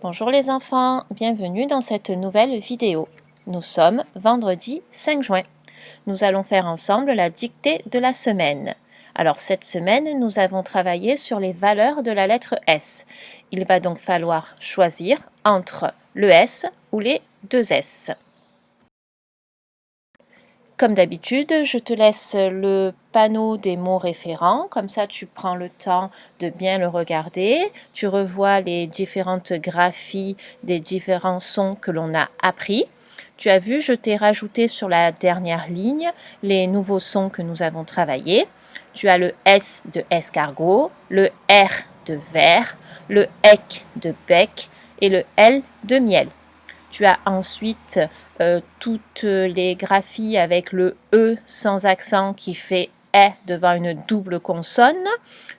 Bonjour les enfants, bienvenue dans cette nouvelle vidéo. Nous sommes vendredi 5 juin. Nous allons faire ensemble la dictée de la semaine. Alors cette semaine, nous avons travaillé sur les valeurs de la lettre S. Il va donc falloir choisir entre le S ou les deux S. Comme d'habitude, je te laisse le panneau des mots référents, comme ça tu prends le temps de bien le regarder, tu revois les différentes graphies des différents sons que l'on a appris. Tu as vu, je t'ai rajouté sur la dernière ligne les nouveaux sons que nous avons travaillés. Tu as le S de escargot, le R de verre, le EC de bec et le L de miel. Tu as ensuite toutes les graphies avec le E sans accent qui fait E devant une double consonne.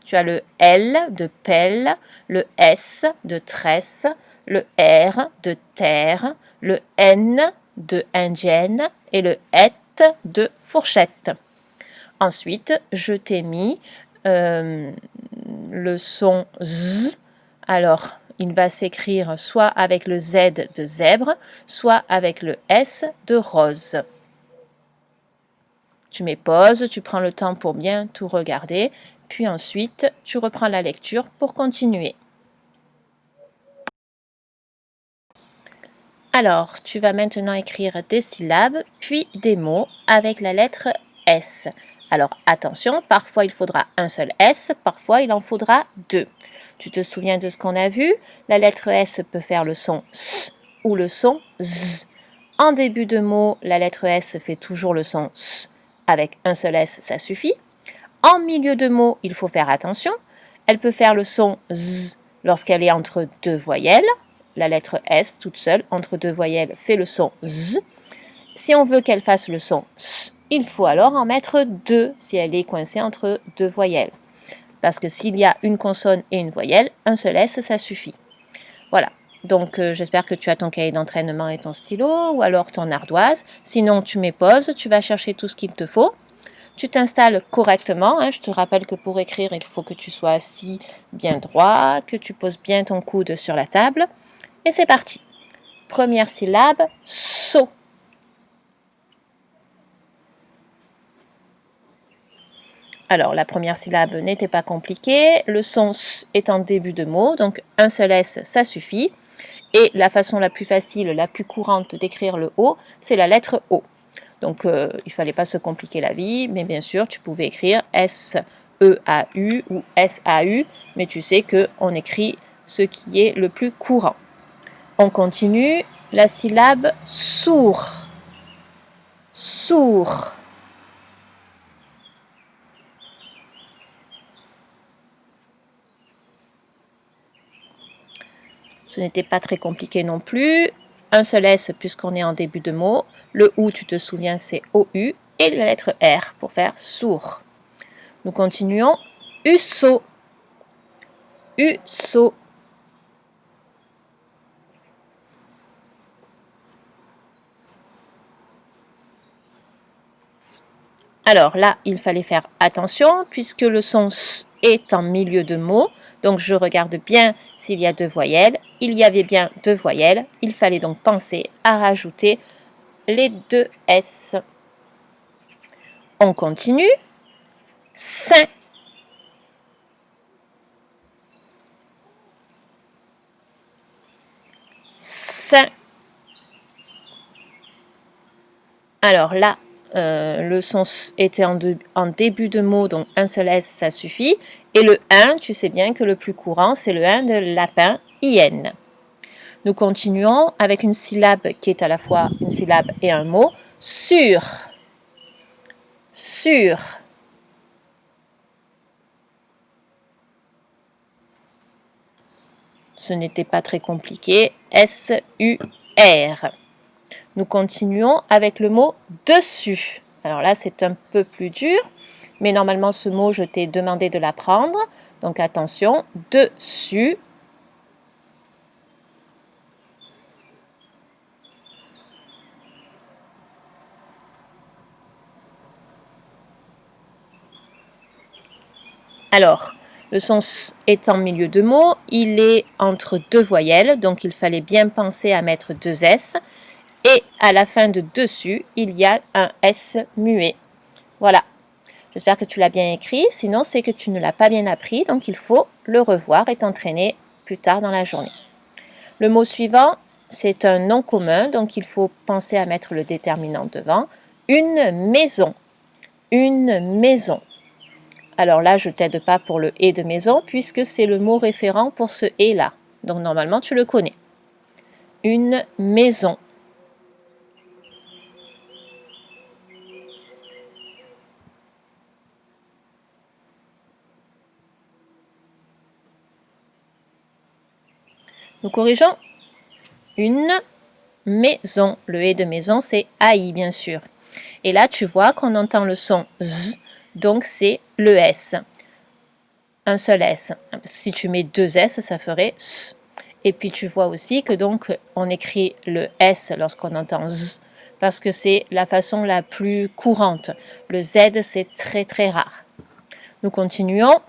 Tu as le L de pelle, le S de tresse, le R de terre, le N de indienne et le ET de fourchette. Ensuite, je t'ai mis le son Z. Alors, il va s'écrire soit avec le Z de zèbre, soit avec le S de rose. Tu mets pause, tu prends le temps pour bien tout regarder, puis ensuite, tu reprends la lecture pour continuer. Alors, tu vas maintenant écrire des syllabes, puis des mots avec la lettre S. Alors, attention, parfois il faudra un seul S, parfois il en faudra deux. Tu te souviens de ce qu'on a vu? La lettre S peut faire le son S ou le son Z. En début de mot, la lettre S fait toujours le son S. Avec un seul S, ça suffit. En milieu de mot, il faut faire attention. Elle peut faire le son Z lorsqu'elle est entre deux voyelles. La lettre S, toute seule, entre deux voyelles, fait le son Z. Si on veut qu'elle fasse le son S, il faut alors en mettre deux si elle est coincée entre deux voyelles. Parce que s'il y a une consonne et une voyelle, un seul S, ça suffit. Voilà. Donc, j'espère que tu as ton cahier d'entraînement et ton stylo, ou alors ton ardoise. Sinon, tu mets pause, tu vas chercher tout ce qu'il te faut. Tu t'installes correctement. Je te rappelle que pour écrire, il faut que tu sois assis bien droit, que tu poses bien ton coude sur la table. Et c'est parti. Première syllabe, saut. Alors, la première syllabe n'était pas compliquée. Le son S est en début de mot, donc un seul S, ça suffit. Et la façon la plus facile, la plus courante d'écrire le O, c'est la lettre O. Donc, il ne fallait pas se compliquer la vie, mais bien sûr, tu pouvais écrire S-E-A-U ou S-A-U, mais tu sais qu'on écrit ce qui est le plus courant. On continue, la syllabe sourd. Sourd. Ce n'était pas très compliqué non plus. Un seul S puisqu'on est en début de mot. Le OU, tu te souviens, c'est OU. Et la lettre R pour faire sourd. Nous continuons. USO. USO. Alors là, il fallait faire attention puisque le son S est en milieu de mot. Donc je regarde bien s'il y a deux voyelles. Il y avait bien deux voyelles. Il fallait donc penser à rajouter les deux S. On continue. Saint. Saint. Alors là, le son était en début de mot, donc un seul S, ça suffit. Et le 1, tu sais bien que le plus courant, c'est le 1 de lapin, IN. Nous continuons avec une syllabe qui est à la fois une syllabe et un mot. Sur. Sur. Ce n'était pas très compliqué. S-U-R. Nous continuons avec le mot dessus. Alors là, c'est un peu plus dur, mais normalement, ce mot, je t'ai demandé de l'apprendre. Donc attention, dessus. Alors, Le son S est en milieu de mot, il est entre deux voyelles, donc il fallait bien penser à mettre deux S. Et à la fin de dessus, il y a un S muet. Voilà. J'espère que tu l'as bien écrit, sinon c'est que tu ne l'as pas bien appris, donc il faut le revoir et t'entraîner plus tard dans la journée. Le mot suivant, c'est un nom commun, donc il faut penser à mettre le déterminant devant. Une maison. Une maison. Alors là, je ne t'aide pas pour le « et » de maison, puisque c'est le mot référent pour ce « et » là. Donc normalement, tu le connais. Une maison. Nous corrigeons. Une maison. Le « et » de maison, c'est « AI » bien sûr. Et là, tu vois qu'on entend le son « z », donc c'est le S. Un seul S. Si tu mets deux S, ça ferait « s ». Et puis tu vois aussi que donc on écrit le S lorsqu'on entend « z », parce que c'est la façon la plus courante. Le Z, c'est très très rare. Nous continuons.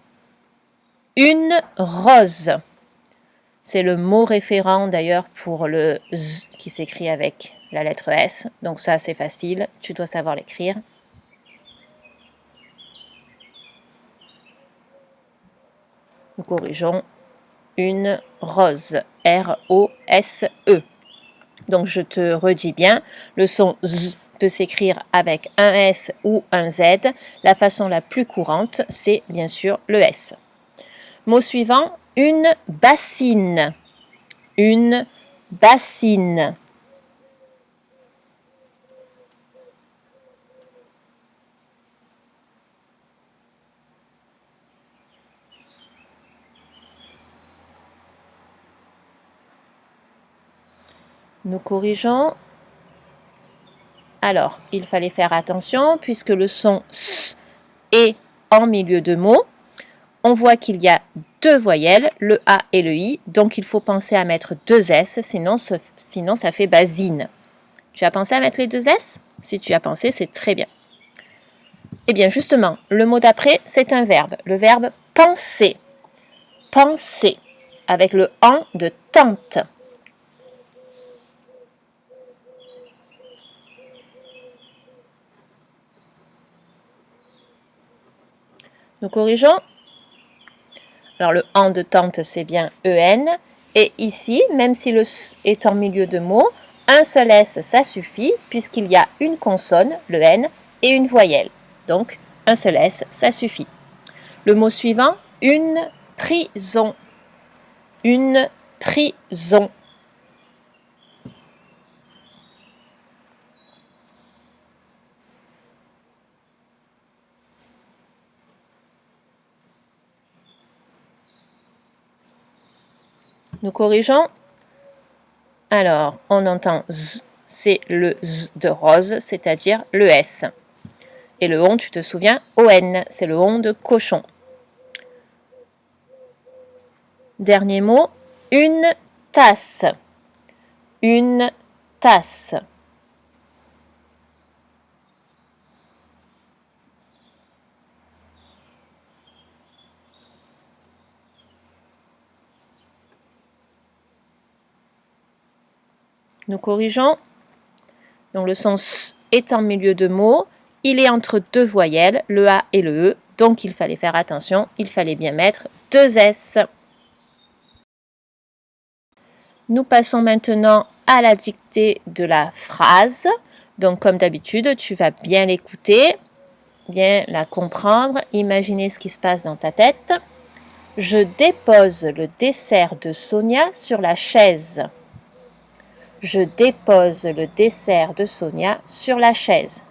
Une rose. C'est le mot référent d'ailleurs pour le Z qui s'écrit avec la lettre S. Donc ça, c'est facile. Tu dois savoir l'écrire. Nous corrigeons. Une rose. R-O-S-E. Donc je te redis bien. Le son Z peut s'écrire avec un S ou un Z. La façon la plus courante, c'est bien sûr le S. Mot suivant. Une bassine. Une bassine. Nous corrigeons. Alors, il fallait faire attention puisque le son S est en milieu de mot. On voit qu'il y a deux voyelles, le A et le I, donc il faut penser à mettre deux S, sinon ça fait basine. Tu as pensé à mettre les deux S? Si tu as pensé, c'est très bien. Eh bien, justement, le mot d'après, c'est un verbe. Le verbe penser. Penser, avec le en de tente. Nous corrigeons. Alors, le en de tente, c'est bien EN. Et ici, même si le S est en milieu de mot, un seul S, ça suffit, puisqu'il y a une consonne, le N, et une voyelle. Donc, un seul S, ça suffit. Le mot suivant, une prison. Une prison. Nous corrigeons. Alors, on entend Z, c'est le Z de rose, c'est-à-dire le S. Et le on, tu te souviens, ON, c'est le on de cochon. Dernier mot, une tasse. Une tasse. Nous corrigeons. Donc le son S est en milieu de mot. Il est entre deux voyelles, le A et le E. Donc il fallait faire attention. Il fallait bien mettre deux S. Nous passons maintenant à la dictée de la phrase. Donc comme d'habitude, tu vas bien l'écouter, bien la comprendre, imaginer ce qui se passe dans ta tête. Je dépose le dessert de Sonia sur la chaise. Je dépose le dessert de Sonia sur la chaise.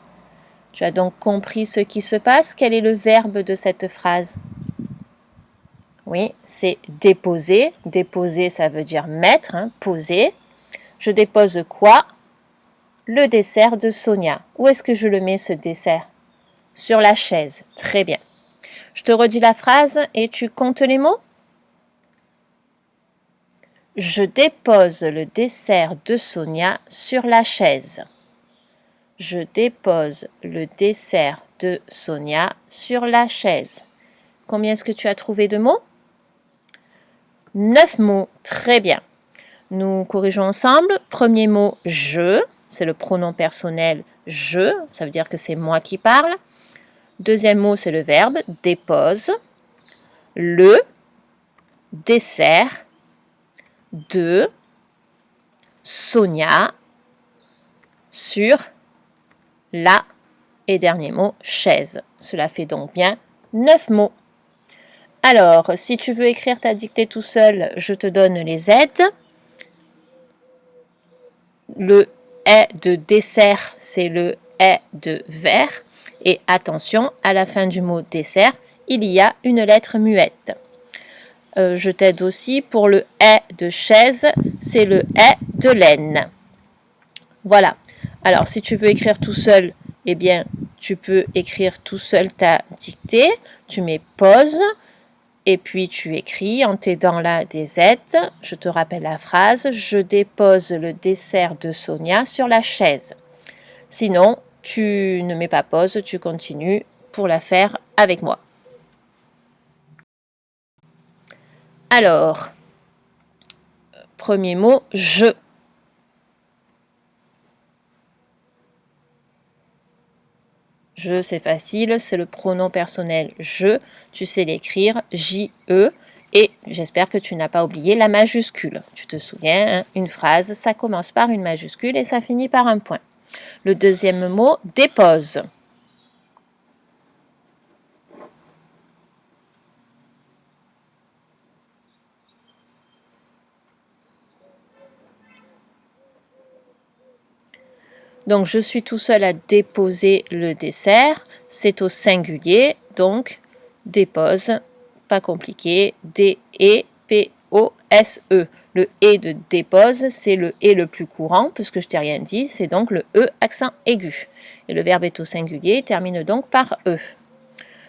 Tu as donc compris ce qui se passe? Quel est le verbe de cette phrase? Oui, c'est déposer. Déposer, ça veut dire mettre, poser. Je dépose quoi? Le dessert de Sonia. Où est-ce que je le mets, ce dessert? Sur la chaise. Très bien. Je te redis la phrase et tu comptes les mots? Je dépose le dessert de Sonia sur la chaise. Je dépose le dessert de Sonia sur la chaise. Combien est-ce que tu as trouvé de mots? 9 mots. Très bien. Nous corrigeons ensemble. Premier mot, je. C'est le pronom personnel je. Ça veut dire que c'est moi qui parle. Deuxième mot, c'est le verbe dépose. Le, dessert, de, Sonia, sur, la, et dernier mot, chaise. Cela fait donc bien 9 mots. Alors, si tu veux écrire ta dictée tout seul, je te donne les aides. Le est de dessert, c'est le est de verre. Et attention, à la fin du mot dessert, il y a une lettre muette. Je t'aide aussi pour le est de chaise, c'est le est de laine. Voilà. Alors, si tu veux écrire tout seul, eh bien, tu peux écrire tout seul ta dictée. Tu mets pause et puis tu écris en t'aidant là des aides. Je te rappelle la phrase. Je dépose le dessert de Sonia sur la chaise. Sinon, tu ne mets pas pause, tu continues pour la faire avec moi. Alors, premier mot, je. Je, c'est facile, c'est le pronom personnel je. Tu sais l'écrire, J-E. Et j'espère que tu n'as pas oublié la majuscule. Tu te souviens, hein, une phrase, ça commence par une majuscule et ça finit par un point. Le deuxième mot, dépose. Donc, je suis tout seul à déposer le dessert. C'est au singulier, donc dépose, pas compliqué, D-E-P-O-S-E. Le « et » de dépose, c'est le « et » le plus courant, puisque je t'ai rien dit, c'est donc le « e » accent aigu. Et le verbe est au singulier, termine donc par « e ».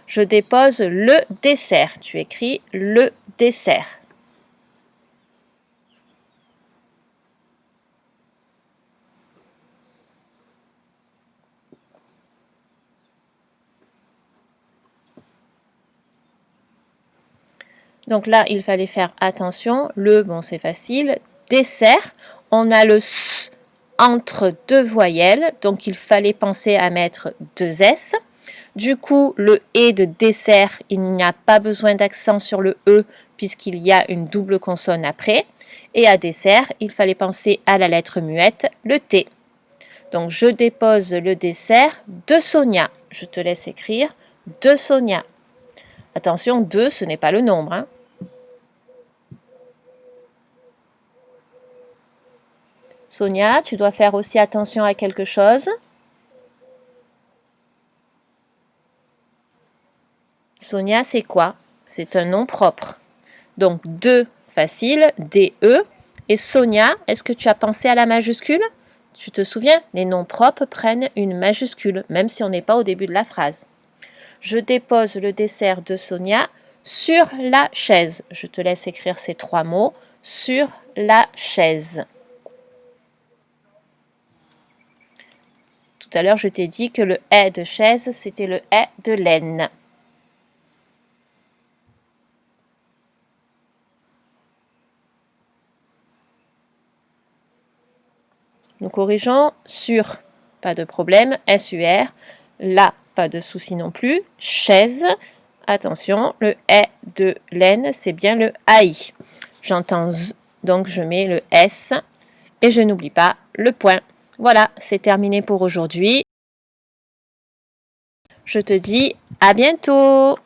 Je dépose le dessert. Tu écris le dessert. Donc là, il fallait faire attention. Le, bon, c'est facile. Dessert, on a le S entre deux voyelles. Donc, il fallait penser à mettre deux S. Du coup, le E de dessert, il n'y a pas besoin d'accent sur le E puisqu'il y a une double consonne après. Et à dessert, il fallait penser à la lettre muette, le T. Donc, je dépose le dessert de Sonia. Je te laisse écrire de Sonia. Attention, 2, ce n'est pas le nombre, hein. Sonia, tu dois faire aussi attention à quelque chose. Sonia, c'est quoi? C'est un nom propre. Donc, de, facile, D-E. Et Sonia, est-ce que tu as pensé à la majuscule? Tu te souviens, les noms propres prennent une majuscule, même si on n'est pas au début de la phrase. Je dépose le dessert de Sonia sur la chaise. Je te laisse écrire ces 3 mots. Sur la chaise. Tout à l'heure, je t'ai dit que le « est » de chaise, c'était le « est » de laine. Nous corrigeons sur, pas de problème, SUR. Là, pas de souci non plus. Chaise, attention, le « est » de laine, c'est bien le « AI ». J'entends « z », donc je mets le « s » et je n'oublie pas le point. Voilà, c'est terminé pour aujourd'hui. Je te dis à bientôt!